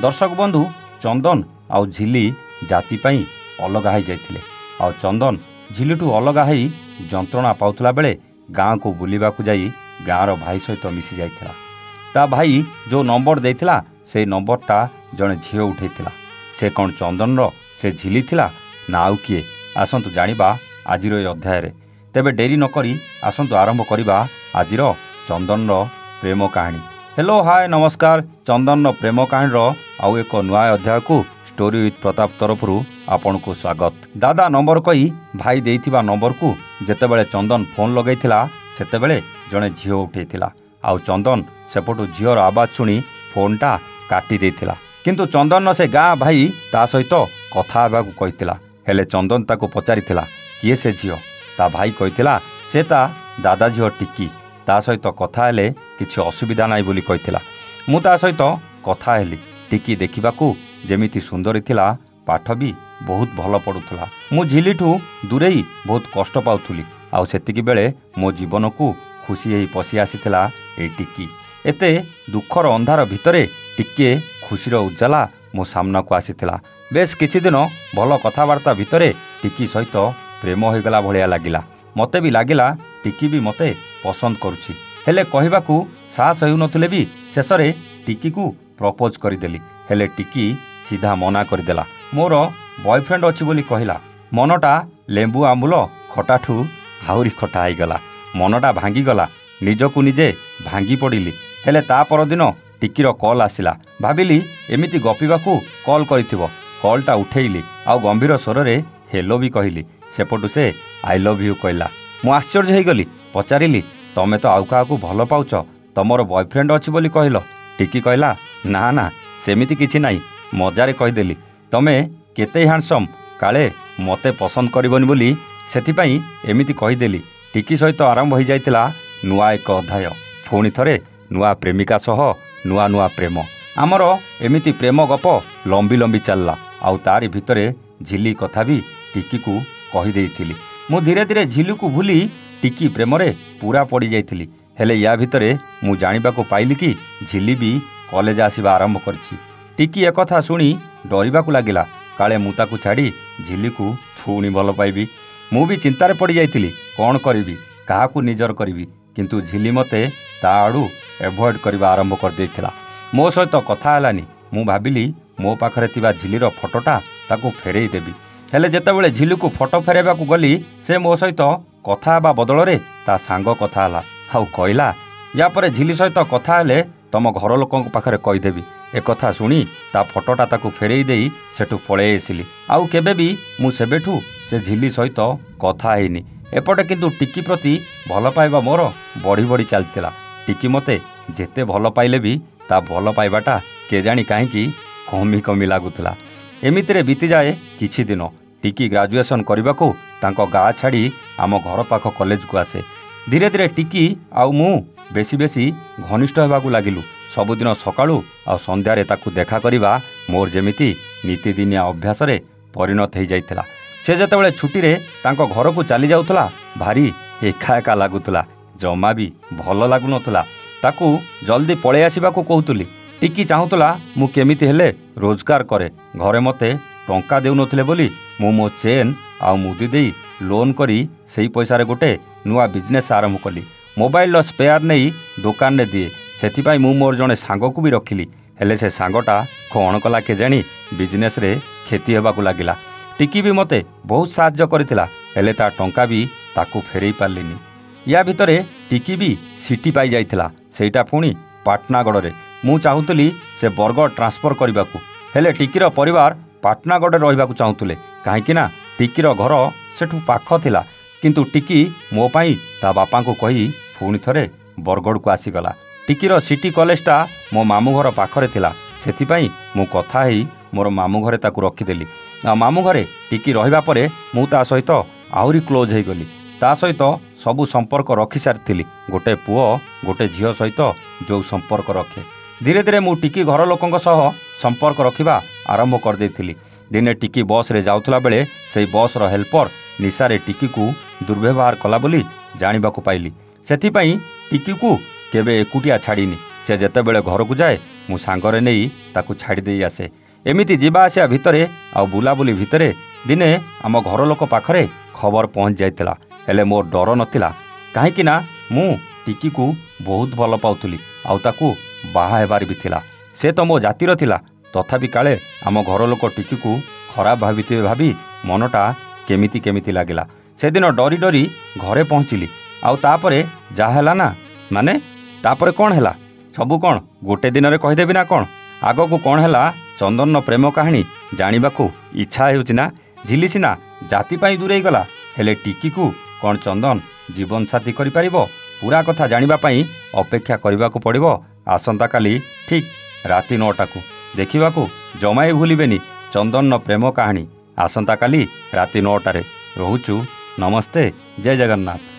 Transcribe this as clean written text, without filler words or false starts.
दर्शक बंधु चंदन आउ झिली जाति पाई अलग हो जाइथिले। आउ चंदन झिलीठू अलग हो जंत्रणा पाउथला बेले गाँ को बुलिबा को जाई गाँर भाई सहित मिसी जाइथिला। ता भाई जो नंबर देइथिला से नंबरटा जड़े झील उठेइथिला। से कौन चंदन रो से झिली थिला ना आउ किए आसंतु जानिबा आजिर ए अध्याय रे। तेबे डेरी नकरी आसंतु आरंभ करिबा आजिर चंदन रो प्रेम कहानी। हेलो हाय नमस्कार, चंदन रो प्रेम कहानी रो आउ एक नुआ अध्याय को स्टोरी विथ प्रताप तरफरु आपन को स्वागत। दादा नंबर कही भाई देइथिबा नंबर को जेतेबेले चंदन फोन लगैथिला सेतेबेले जड़े झील उठेइथिला। आउ चंदन सेपटू झीर आवाज शुणी फोनटा काटी देइथिला। किंतु चंदन से गाँ भाई ता सहित कथा हेबाकू कहिथिला। हेले चंदन ताको पचारिथिला किए से झील। ता भाई कहिथिला से ता दादा झील टिकी, ता सहित कथा हेले किछि असुविधा नाइ बोली कहिथिला। मु ता सहित कथा हेली। टिकी देखिबाकू जेमिति सुंदरी थिला, पाठ भी बहुत भल पड़ुथला। मु झिलीठू दूरेई बहुत कष्ट पाउथुली। आउ सेतिकी बेले मो जीवन को खुशी हेई पसी आसीथिला ए टिकी। एते दुखर अंधार भितरे टिके खुशीर उज्जला मो सामना को आसीथिला। बेस किछि दिन भल कथाबार्ता भितरे टिकी सहित प्रेम होइगला भलिया लागिला। मते भी लागिला टिकी भी मते पसंद करुछि। हेले कहिबाकू साहस हेउनथिले भी शेषरे टिकी को प्रपोज करिदेली। हेले टिकी सीधा मना करदेला। मोर बॉयफ्रेंड अछि बोली कहिला। मनटा लेंबू आंबुल खटाठू आहुरी खटा आईगला। मनटा भांगीगला। निजकू निजे भांगी पड़िली। हेले ता परदिन टिकीर कॉल आसिला। भाविली एमिति गपिबाकू कॉल करिथिबो। कॉलटा उठेइली आउ गंभीर स्वर रे हेलो भी कहिली। सेपटू से आई लव यू कहला। मु आश्चर्य हेगली। पचारिली तमे तो आउ काहाकू भल पाउच, तमर बॉयफ्रेंड अछि बोली कहिलो। टिकी कहला ना ना सेमिति किछि नाई, मजारे कहिदेली। तमे केते हैंडसम, काले मते पसंद करबोनी बोली सेथिपाई एमिति कहिदेली। टिकी सहित आरंभ हो जाइतिला नुआ एक अध्याय। पुणी थरे नुआ प्रेमिका सह नुआ नुआ प्रेम। आमर एमिति प्रेम गप लंबी लंबी चलला। आउ तारी भितरे झिली कथा भी टिकी को कहि देइथिली। मु धीरे धीरे झिली को भूली टिकी प्रेम रे पूरा पड़ी जाइथिली। हेले या भितरे मु जानिबा को पाइली कि झिली भी कॉलेज आसीबा आरंभ करछि। टिकी एक कथा सुनी डरिबा को लागिला, काले मु ताकू छाड़ी झिली को पुणी भल पाइबी। मु भी चिंतार पड़ी जाइथिली, कौन करिबी, काहाकू निजर करिबी। किंतु झिली मते ता आड़ू एभॉइड करबा आरंभ कर देइथिला। मो सहित कथा हेलानी। मु भाबिली मो पाखरे थिबा झिलीर फोटोटा ताकू फेरेई देबी। हेले जेतेबेले झिली को फोटो फेरेबाकू गली से मो सहित कथा हेबा बदल रे ता सांग कथा हला। आउ कहला या परे झिली सहित कथा हेले तम घर लोकन पाखरे कहिदेबी। ए कथा सुनी ता फोटोटा ताकू फेरेई देई सेठू पळे आसिली। आउ केबे भी मु सेबेठू से झिली सहित कथा हेनी। एपटे किंतु टिकी प्रति भल पाइबा मोर बढ़ी बढ़ी चलतिला। टिकी मते जेते भल पाइले भी ता भल पाइबाटा केजाणी काहेकि कमी कमी लागुतला। एमितिरे बीती जाए किछि दिन। टिकी ग्रेजुएशन करबाकू तांको गाँ छाड़ी आम घर पाख कॉलेज को आसे। धीरे धीरे टिकी आउ मु बेसी बेसी घनिष्ठ हेबाकू लागिलु। सबुदिन सकाळू आ संध्यारे ताकू देखा करिबा मोर जेमिति नीतिदिनिया अभ्यास रे परिणत हो जाइतिला। से जेतेबेले छुट्टी रे तांको घर को चली जाउतला भारी एका एका लागुतला, जमा भी भल लागुनतला। ताकू जल्दी पळे आसीबाकू कहूतुली। टिकी चाहूतला मु केमिति हेले रोजगार करे। घरे मते टंका देउनथिले बोली मु मो चेन आ मुदी देई लोन करी सेई पैसा रे गोटे नुआ बिजनेस आरंभ कली। मोबाइल रो स्पेयर नेई दुकान रे दिए। सेथिपाई मु मोर जणे सांग को भी रखिली। हेले से सांगटा कोन कला के जानी बिजनेस रे खेती हेबाकू लागिला। टिकी भी मते बहुत साहाय्य करथिला। हेले ता टंका भी ताकू फेरेई पारलिनी। या भितरे टिकी भी सिटी पाई जाइथिला, सेटा पुणी पाटनागढ़ रे। मु चाहूतली से बरगढ़ ट्रांसफर करबाकू। हेले टिकीर परिवार पाटनागढ़ रे रहिबाकू चाहूतले, काहेकि ना टिकीर घर सेठू पाख थिला। किंतु टिकी मो पाई ता बापा को कही पुणी थरे बरगढ़ को आसीगला। टिकीर सिटी कॉलेजटा मो मामू घर पाखरे थिला। सेथिपाई मु कथा हेई मोर मामू घरे ताकू रखिदेली। आ मामू घरे टिकी रहिबा परे मु ता सहित आहुरी क्लोज हेई गली। ता सहित सबु संपर्क रखी सारिथिली। गोटे पुओ गोटे झियो सहित जो संपर्क रखे। धीरे धीरे मु टिकी घर लोकंक सह संपर्क रखिबा आरंभ कर देइथिली। दिने टिकी बस रे जाउथला बेले सेई बस रो हेल्पर निशारे टिकी को दुर्व्यवहार कला बोली जानिबाकू पाइली। सेथिपाई टिकी को केबे एकुटिया छाड़ीनी। से जेतेबेले घर को जाए ମୁଁ ସାଙ୍ଗରେ ନେଇ ତାକୁ ଛାଡ଼ି ଦେଇ ଆସେ। ଏମିତି ଯିବା ଆସିବା ଭିତରେ ଆଉ ବୁଲାବୁଲି ଭିତରେ ଦିନେ ଆମ ଘର ଲୋକ ପାଖରେ ଖବର ପହଞ୍ଚି ଯାଇଥିଲା। ହେଲେ ମୋ ଡର ନଥିଲା, କାହିଁକି ନା ମୁଁ ଟିକିକୁ ବହୁତ ଭଲ ପାଉଥିଲି ଆଉ ତାକୁ ବାହା ହେବାର ବି ଥିଲା। ସେ ତ ମୋ ଜାତିର ଥିଲା, ତଥାପି କାଳେ ଆମ ଘର ଲୋକ ଟିକିକୁ ଖରାପ ଭାବିଥିବେ ଭାବି ମନଟା କେମିତି ଲାଗିଲା। ସେଦିନ ଡରି ଡରି ଘରେ ପହଞ୍ଚିଲି। ଆଉ ତାପରେ ଯାହା ହେଲା ନା, ମାନେ ତାପରେ କ'ଣ ହେଲା ସବୁ କ'ଣ ଗୋଟେ ଦିନରେ କହିଦେବି ନା କ'ଣ? ଆଗକୁ କ'ଣ ହେଲା ଚନ୍ଦନର ପ୍ରେମ କାହାଣୀ ଜାଣିବାକୁ ଇଚ୍ଛା ହେଉଛି ନା? ଝିଲି ସିନା ଜାତି ପାଇଁ ଦୂରେଇ ଗଲା, ହେଲେ ଟିକିକୁ କ'ଣ ଚନ୍ଦନ ଜୀବନସାଥୀ କରିପାରିବ? ପୁରା କଥା ଜାଣିବା ପାଇଁ ଅପେକ୍ଷା କରିବାକୁ ପଡ଼ିବ ଆସନ୍ତାକାଲି ଠିକ୍ ରାତି 9ଟାକୁ। ଦେଖିବାକୁ ଜମାଇ ଭୁଲିବେନି ଚନ୍ଦନର ପ୍ରେମ କାହାଣୀ ଆସନ୍ତାକାଲି ରାତି 9ଟାରେ। ରହୁଛୁ, ନମସ୍ତେ, ଜୟ ଜଗନ୍ନାଥ।